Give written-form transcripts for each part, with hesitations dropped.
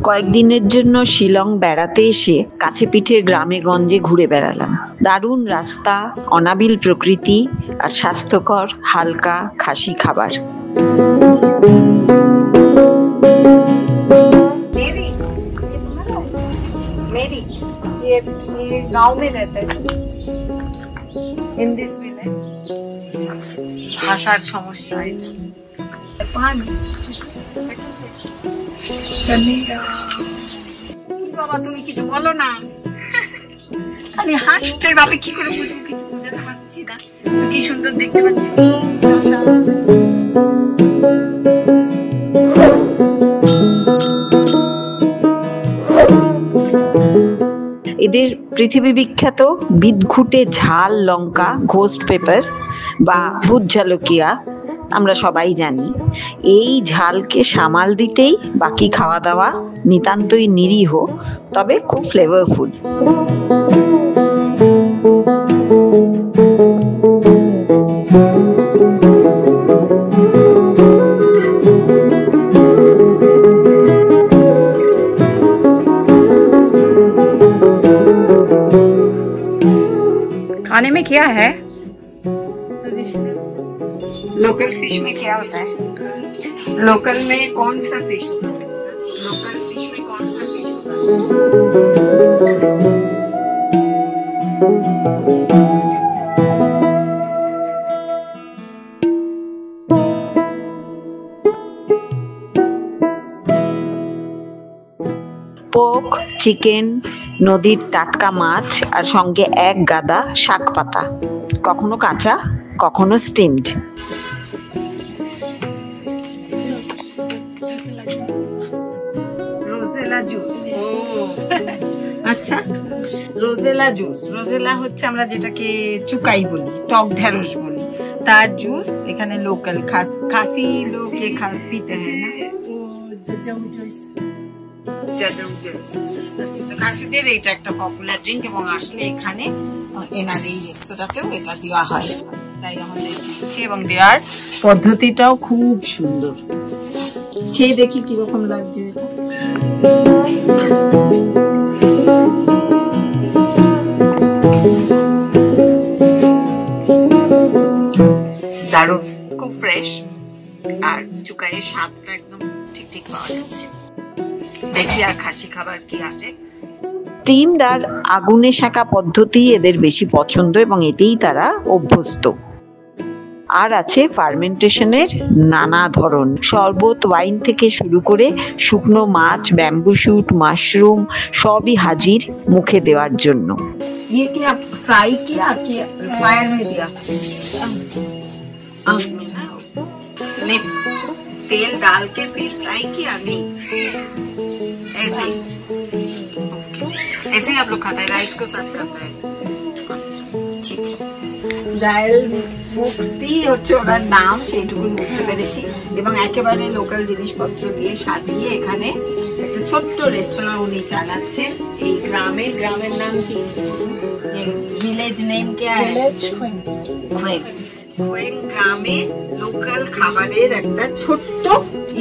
কয়েকদিনের জন্য শিলং বেড়াতে এসে কাছে পিঠের গ্রামে গঞ্জে ঘুরে বেড়ালাম। দারুণ রাস্তা, অনাবিল প্রকৃতি আর স্বাস্থ্যকর হালকা খাসি খাবার। ভাষার সমস্যা বাবা, তুমি কিছু বলো না, আমি হাসতে যাবে কি করে বলবো, কিছু বুঝতে পারছি না। কি সুন্দর দেখতে পাচ্ছি এদের পৃথিবী বিখ্যাত বিদঘুটে ঝাল লঙ্কা, ঘোস্ট পেপার বা ভূত ঝালকিয়া আমরা সবাই জানি। এই ঝালকে সামাল দিতেই বাকি খাওয়া দাওয়া নিতান্তই নিরীহ, তবে খুব ফ্লেভারফুল। खाने में क्या है? लोकल फिश में क्या होता है? लोकल में कौन सा फिश होता है? लोकल फिश में कौन सा फिश होता है? পোক, চিকেন, নদীর টাটকা মাছ আর সঙ্গে এক গাদা শাক পাতা, কখনো কাঁচা কখনো স্টিমড। Rosella juice. আচ্ছা, রোজেলা জুস। রোজেলা হচ্ছে আমরা যেটাকে চুকাই বলি, টক ঢেঁড়স বলি, তার জুস। এখানে লোকাল খাসি লোক পিতে हैं ना, খাসিদের এটা একটা পপুলার ড্রিঙ্ক এবং আসলে এখানে এনার এই রেস্তোরাঁতেও এটা দেওয়া হয়, তাই আমাদের দিচ্ছে এবং দেওয়ার পদ্ধতিটাও খুব সুন্দর। খেয়ে দেখি কিরকম লাগছে এটা। দারুণ, খুব ফ্রেশ আর চুকাইয়ের স্বাদটা একদম ঠিক ঠিক পাওয়া যাচ্ছে। দেখি আর খাসি খাবার কি আসে। স্টিমড আর আগুনে সেকা পদ্ধতি এদের বেশি পছন্দ এবং এতেই তারা অভ্যস্ত। আর আছে ফার্মেন্টেশনের নানা ধরন, শরবত, ওয়াইন থেকে শুরু করে শুকনো মাছ, ব্যাম্বু শুট, মাশরুম সবই হাজির মুখে দেওয়ার জন্য। ये क्या फ्राई किया कि फायर में दिया? आग में ना, ने तेल डाल के फिर फ्राई किया? नहीं, ऐसे ही ऐसे ही आप लोग खाता है, राइस को साथ खाता है। ঠিক ডাল মুক্তি হচ্ছে ওনার নাম, সেইটুকু বুঝতে পেরেছি। এবং একেবারে লোকাল জিনিসপত্র দিয়ে সাজিয়ে এখানে একটা ছোট্ট রেস্তোরাঁ উনি চালাচ্ছেন এই গ্রামে। গ্রামের নাম কি? ভিলেজ নেম क्या है? খোয়েং। খোয়েং গ্রামে লোকাল খাবারের একটা ছোট্ট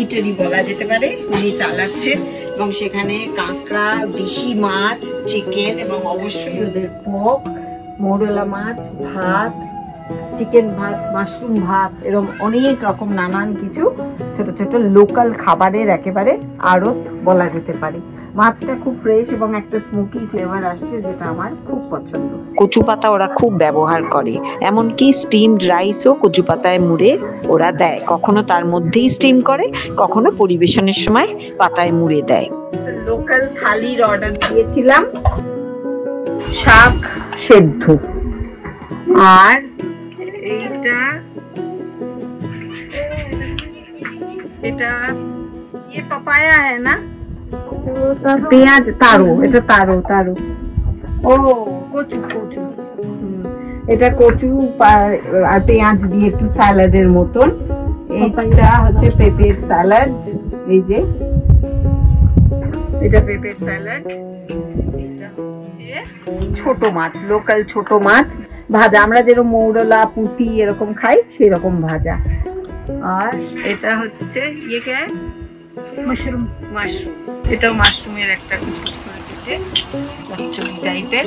ইটারি বলা যেতে পারে উনি চালাচ্ছেন এবং সেখানে কাঁকড়া, দেশি মাছ, চিকেন এবং অবশ্যই ওদের পোক, মৌরলা মাছ, ভাত, চিকেন ভাত, মাশরুম ভাত, এরকম অনেক রকম নানান কিছু ছোট ছোট লোকাল খাবারের একেবারে আড়ত বলা যেতে পারে। মাছটা খুব ফ্রেশ এবং একটা স্মোকি ফ্লেভার আসছে, যেটা আমার খুব পছন্দ। কচু পাতা ওরা খুব ব্যবহার করে, এমনকি স্টিমড রাইসও কচু পাতায় মুড়ে ওরা দেয়। কখনো তার মধ্যেই স্টিম করে, কখনো পরিবেশনের সময় পাতায় মুড়ে দেয়। লোকাল থালির অর্ডার দিয়েছিলাম, শাক সেদ্ধ, আর এইটা এটা ये पपाया है ना, পেঁয়াজ, তারো, এটা তারো তারো, ও কচু কচু, এটা কচু আর পেঁয়াজ দিয়ে একটু স্যালাডের মতন। এইটা হচ্ছে পেঁপের স্যালাড, এই যে এটা পেঁপের স্যালাড। এটা হচ্ছে ছোট মাছ, লোকাল ছোট মাছ ভাজা, আমরা যেরকম মৌরলা, পুঁটি এরকম খাই সেরকম ভাজা। আর এটা হচ্ছে ইয়ে কে মাশরুম এটাও মাশরুমের একটা কিছু করে কেটে চচ্চড়ি টাইপের।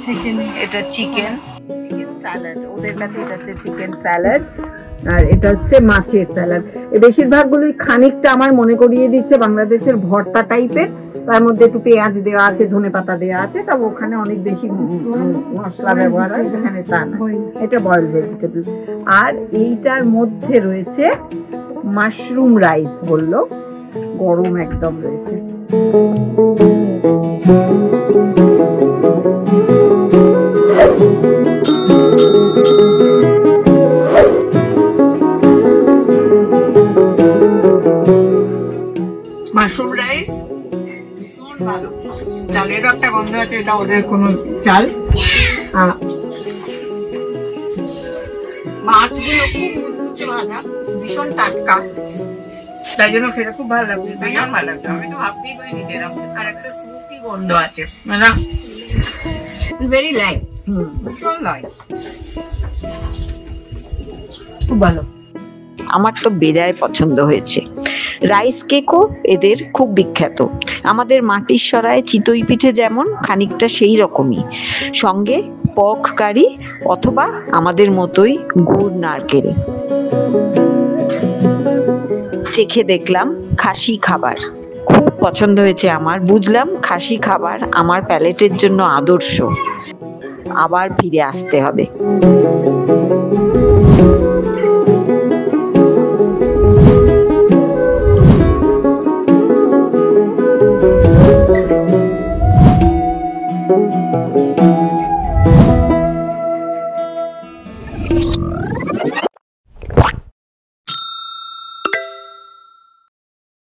চিকেন, এটা চিকেন স্যালাড, ওদের কাছে এটা হচ্ছে চিকেন স্যালাড, আর এটা হচ্ছে মাছের স্যালাড। বেশিরভাগগুলোই খানিকটা আমার মনে করিয়ে দিচ্ছে বাংলাদেশের ভর্তা টাইপের, তার মধ্যে একটু পেঁয়াজ দেওয়া আছে, ধনেপাতা দেওয়া আছে, তবে ওখানে অনেক বেশি মশলা ব্যবহার হয়, এখানে তা না, এটা বয়েল ভেজিটেবল। আর এইটার মধ্যে রয়েছে মাশরুম রাইস, বললো গরম একদম রয়েছে। মাশরুম রাইস ভালো, চালেরও একটা গন্ধ আছে, এটা ওদের কোনো চাল। মাছগুলো খুব ভাজা, ভীষণ টাটকা, তাই জন্য সেটা খুব ভালো লাগছে, ভীষণ ভালো লাগছে। আমি তো ভাবতেই পারিনি যে এরকম, আর একটা সুতি গন্ধ আছে, মানে ভেরি লাইট, ভীষণ লাইট, খুব ভালো। আমার তো বেজায় পছন্দ হয়েছে। রাইস কেকও এদের খুব বিখ্যাত। আমাদের মাটির সরায় চিতই পিঠে যেমন, খানিকটা সেই রকমই, সঙ্গে পক কারি অথবা আমাদের মতোই গুড় নারকেল। চেখে দেখলাম খাসি খাবার, খুব পছন্দ হয়েছে আমার। বুঝলাম খাসি খাবার আমার প্যালেটের জন্য আদর্শ। আবার ফিরে আসতে হবে।